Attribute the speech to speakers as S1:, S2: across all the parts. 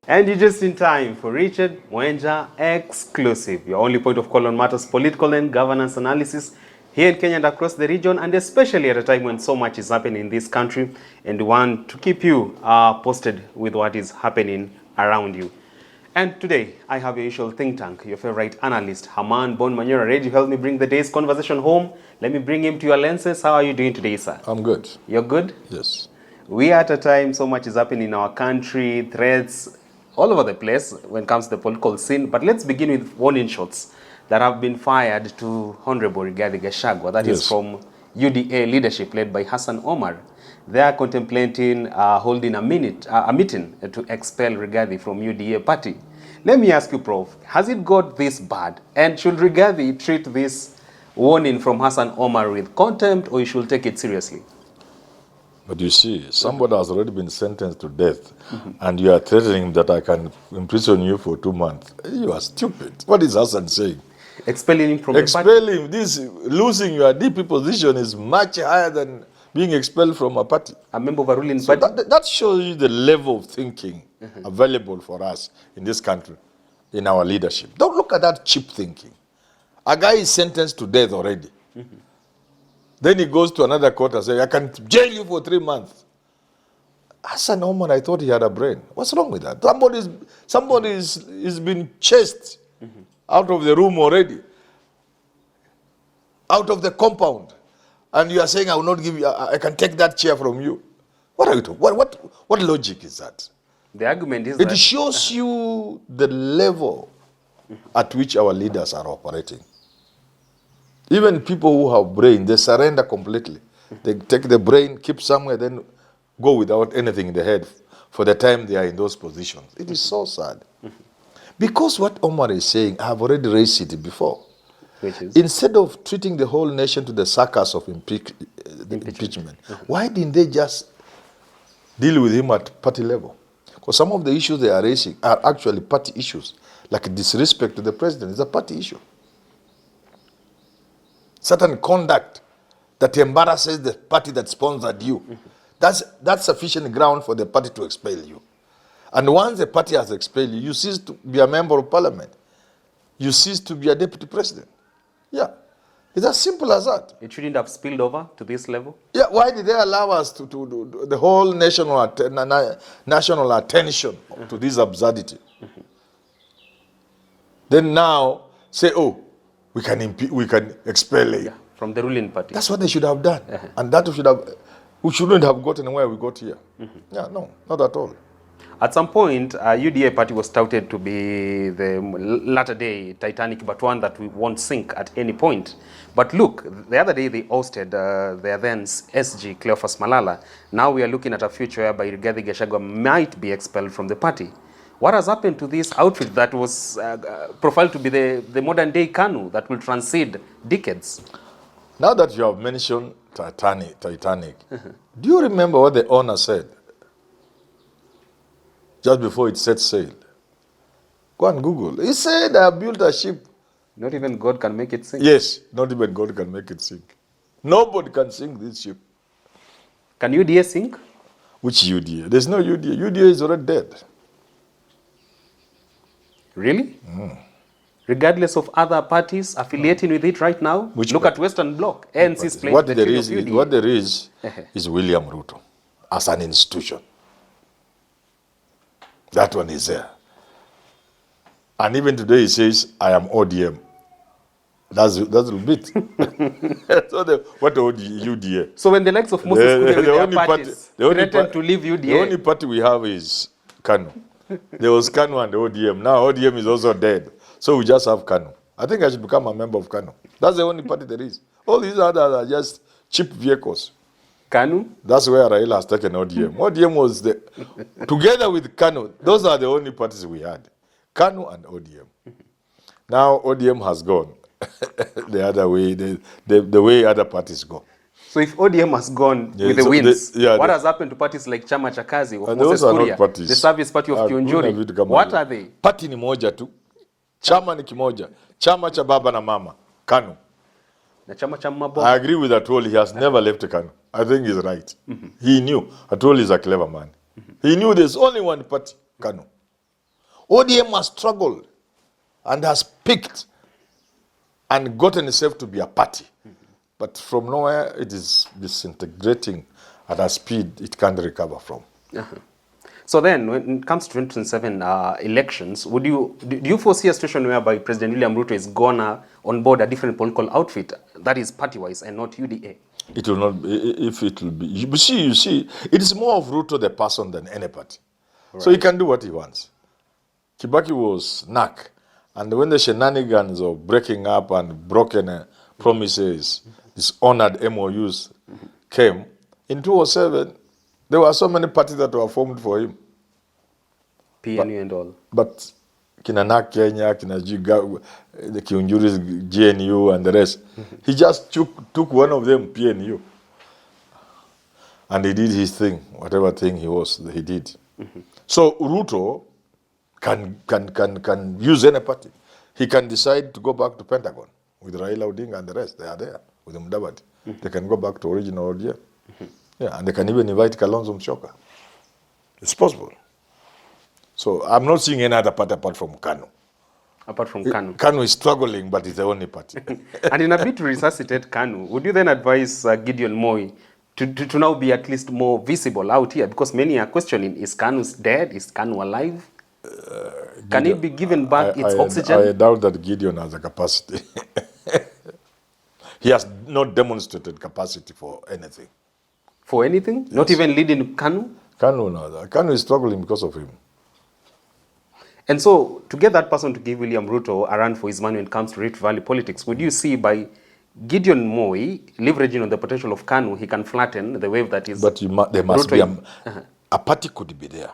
S1: And you're just in time for Richard Mwenja Exclusive, your only point of call on matters political and governance analysis here in Kenya and across the region, and especially at a time when so much is happening in this country, and we want to keep you posted with what is happening around you. And today, I have your usual think tank, your favorite analyst, Herman Manyora, ready to help me bring the day's conversation home. Let me bring him to your lenses. How are you doing today, sir?
S2: I'm good.
S1: You're good?
S2: Yes.
S1: We are at a time so much is happening in our country, threats all over the place when it comes to the political scene. But let's begin with warning shots that have been fired to Honorable Rigathi Gachagua. That is from UDA leadership led by Hassan Omar. They are contemplating holding a meeting to expel Rigathi from UDA party. Let me ask you, Prof, has it got this bad? And should Rigathi treat this warning from Hassan Omar with contempt, or you should take it seriously?
S2: But you see, somebody has already been sentenced to death, and you are threatening that I can imprison you for 2 months. You are stupid. What is Hassan saying?
S1: Expelling him from the party?
S2: Expelling him. This losing your DP position is much higher than being expelled from a party.
S1: A member of a ruling party?
S2: That shows you the level of thinking available for us in this country, in our leadership. Don't look at that cheap thinking. A guy is sentenced to death already. Then he goes to another court and says, I can jail you for 3 months. Hassan Omar, I thought he had a brain. What's wrong with that? Somebody is been chased out of the room already, out of the compound. And you are saying, I will not give you, I can take that chair from you. What are you talking? What logic is that?
S1: The argument is
S2: it
S1: that
S2: shows you the level at which our leaders are operating. Even people who have brain, they surrender completely. They take the brain, keep somewhere, then go without anything in the head for the time they are in those positions. It is so sad. Because what Omar is saying, I have already raised it before.
S1: which is
S2: Instead of treating the whole nation to the circus of impeachment, why didn't they just deal with him at party level? Because some of the issues they are raising are actually party issues, like disrespect to the president is a party issue. Certain conduct that embarrasses the party that sponsored you, that's sufficient ground for the party to expel you. And once the party has expelled you, you cease to be a member of parliament. You cease to be a deputy president. Yeah, it's as simple as that.
S1: it shouldn't have spilled over to this level?
S2: Yeah, why did they allow us to the whole national attention to this absurdity? Then now say, oh, we can expel it.
S1: Yeah, from the ruling party.
S2: That's what they should have done. And that we shouldn't have gotten where we got here. Yeah, no, not at all.
S1: At some point, UDA party was touted to be the latter-day Titanic, but one that we won't sink at any point. But look, the other day they ousted their then SG, Cleophas Malala. Now we are looking at a future whereby Rigathi Gachagua might be expelled from the party. What has happened to this outfit that was profiled to be the modern-day KANU that will transcend decades?
S2: Now that you have mentioned Titanic, do you remember what the owner said just before it set sail? Go and Google. He said, I built a ship.
S1: Not even God can make it sink.
S2: Yes, not even God can make it sink. Nobody can sink this ship.
S1: Can UDA sink?
S2: Which UDA? There's no UDA. UDA is already dead.
S1: Really? Regardless of other parties affiliating with it right now? Look at Western Bloc. ANC is playing the tune of UDA.
S2: What there is William Ruto as an institution. That one is there. And even today he says, I am ODM. That's a bit. So what UDA?
S1: So when the likes of Moses Kuria with their parties threatened to leave UDA.
S2: The only party we have is KANU. There was KANU and ODM. Now ODM is also dead. So we just have KANU. I think I should become a member of KANU. That's the only party there is. All these others are just cheap vehicles.
S1: KANU?
S2: That's where Raila has taken ODM. ODM was together with KANU, those are the only parties we had. KANU and ODM. Now ODM has gone the other way, the way other parties go.
S1: So if ODM has gone with the wins, what has happened to parties like Chama cha Kazi of Moses Kuria, the Service Party of Kionjuri? What are they?
S2: Party ni moja tu. Chama ni kimoja. Chama cha baba na mama. KANU.
S1: Na chama cha Mabo.
S2: I agree with Atwoli. He has never left KANU. I think he's right. He knew. Atwoli is a clever man. He knew there's only one party, KANU. ODM has struggled and has picked and gotten itself to be a party. But from nowhere, it is disintegrating at a speed it can't recover from.
S1: So then, when it comes to 2027 elections, do you foresee a situation whereby President William Ruto is gonna on board a different political outfit that is party-wise and not UDA?
S2: It will not be, if it will be. You see, it is more of Ruto the person than any party. Right. So he can do what he wants. Kibaki was knack. And when the shenanigans of breaking up and broken promises, dishonored MOUs came, in 2007, there were so many parties that were formed for him.
S1: PNU and all.
S2: But Kina Kenya, Kina Giga, the Kiunjuri's GNU and the rest, he just took one of them, PNU. And he did his thing, whatever thing he did. So Ruto can use any party. He can decide to go back to Pentagon with Raila Odinga and the rest. They are there with Mudavadi. They can go back to original ODM. Yeah, and they can even invite Kalonzo Musyoka. It's possible. So I'm not seeing any other party apart from KANU.
S1: Apart from KANU.
S2: KANU is struggling, but it's the only party.
S1: And in a bid to resuscitate KANU, would you then advise Gideon Moi to now be at least more visible out here? Because many are questioning, is KANU dead? Is KANU alive? Can it be given back its oxygen?
S2: I doubt that Gideon has a capacity. He has not demonstrated capacity for anything.
S1: For anything? Yes. Not even leading KANU?
S2: KANU, no. KANU is struggling because of him.
S1: And so, to get that person to give William Ruto a run for his money when it comes to Rift Valley politics, would you see by Gideon Moi leveraging on the potential of KANU, he can flatten the wave that is...
S2: But there must be a party could be there,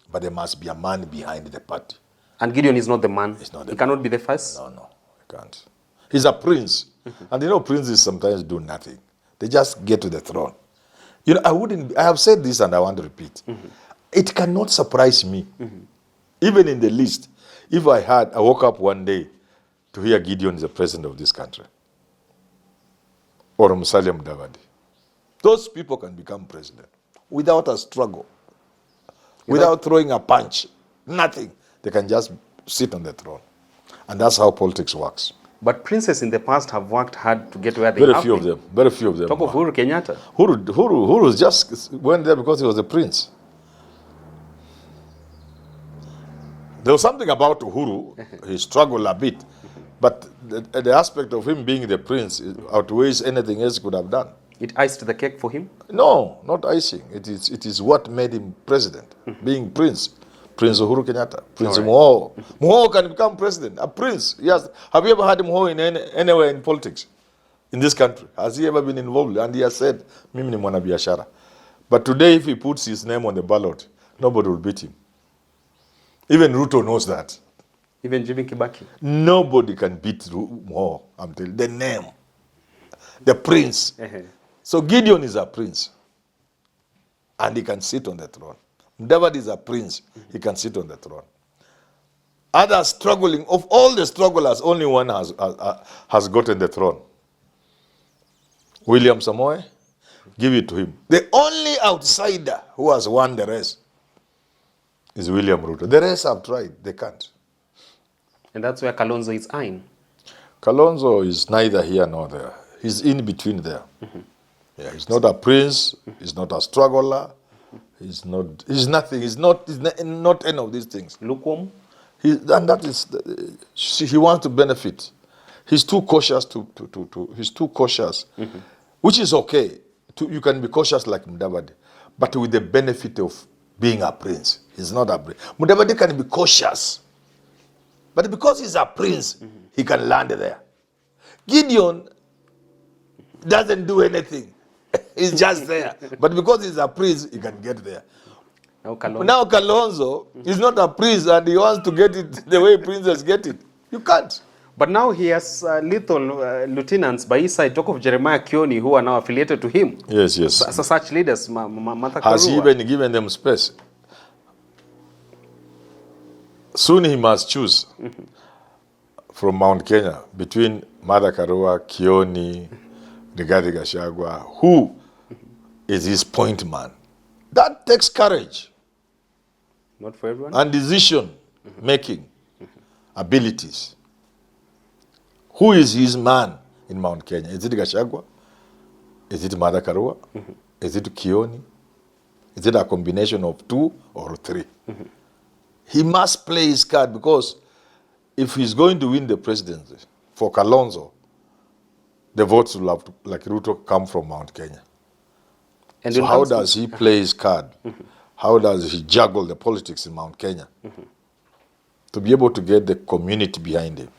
S2: but there must be a man behind the party.
S1: And Gideon is not the man?
S2: He's not the
S1: he cannot be the first?
S2: No, he can't. He's a prince. And you know, princes sometimes do nothing. They just get to the throne. You know, I have said this and I want to repeat. It cannot surprise me, even in the least, if I woke up one day to hear Gideon is the president of this country. Or Musalia Mudavadi. Those people can become president without a struggle, without throwing a punch, nothing. They can just sit on the throne. And that's how politics works.
S1: But princes in the past have worked hard to get where they
S2: Very
S1: have
S2: few of them. Very few of them.
S1: Top of Uhuru Kenyatta.
S2: Uhuru just went there because he was a prince. There was something about Uhuru. He struggled a bit. But the aspect of him being the prince outweighs anything else he could have done.
S1: It iced the cake for him?
S2: No, not icing. It is what made him president, being prince. Prince Uhuru Kenyatta, Prince Moho. Moho can become president, a prince. Yes. Have you ever had Moho anywhere in politics in this country? Has he ever been involved? And he has said, Mimi ni mwana biashara. But today, if he puts his name on the ballot, nobody will beat him. Even Ruto knows that.
S1: Even Jimmy Kibaki?
S2: Nobody can beat Moho. I'm telling you. The name, the prince. So Gideon is a prince. And he can sit on the throne. Mudavadi is a prince. He can sit on the throne. Others struggling, of all the strugglers, only one has gotten the throne. William Samoei, give it to him. The only outsider who has won the race is William Ruto. The rest have tried. They can't.
S1: And that's where Kalonzo is eyeing.
S2: Kalonzo is neither here nor there. He's in between there. Yeah, he's not a prince. He's not a struggler. He's nothing. He's not any of these things.
S1: Lukewarm?
S2: And that is, he wants to benefit. He's too cautious he's too cautious, which is okay. You can be cautious like Mudavadi, but with the benefit of being a prince. He's not a prince. Mudavadi can be cautious, but because he's a prince, he can land there. Gideon doesn't do anything. He's just there. But because he's a prince, he can get there. Now Kalonzo is not a prince and he wants to get it the way princes get it. You can't.
S1: But now he has lethal lieutenants by his side. Talk of Jeremiah Kioni who are now affiliated to him.
S2: Yes.
S1: So such leaders, Martha
S2: has
S1: Karua.
S2: he even given them space? Soon he must choose from Mount Kenya between Martha Karua, Kioni, Rigathi Gachagua, who is his point man. That takes courage.
S1: Not for everyone.
S2: And decision. making, abilities. Who is his man in Mount Kenya? Is it Gachagua? Is it Martha Karua? Is it Kioni? Is it a combination of two or three? He must play his card, because if he's going to win the presidency for Kalonzo, the votes will have to, like Ruto, come from Mount Kenya.
S1: And
S2: So
S1: when it
S2: how
S1: comes to-
S2: does he play his card? How does he juggle the politics in Mount Kenya to be able to get the community behind him?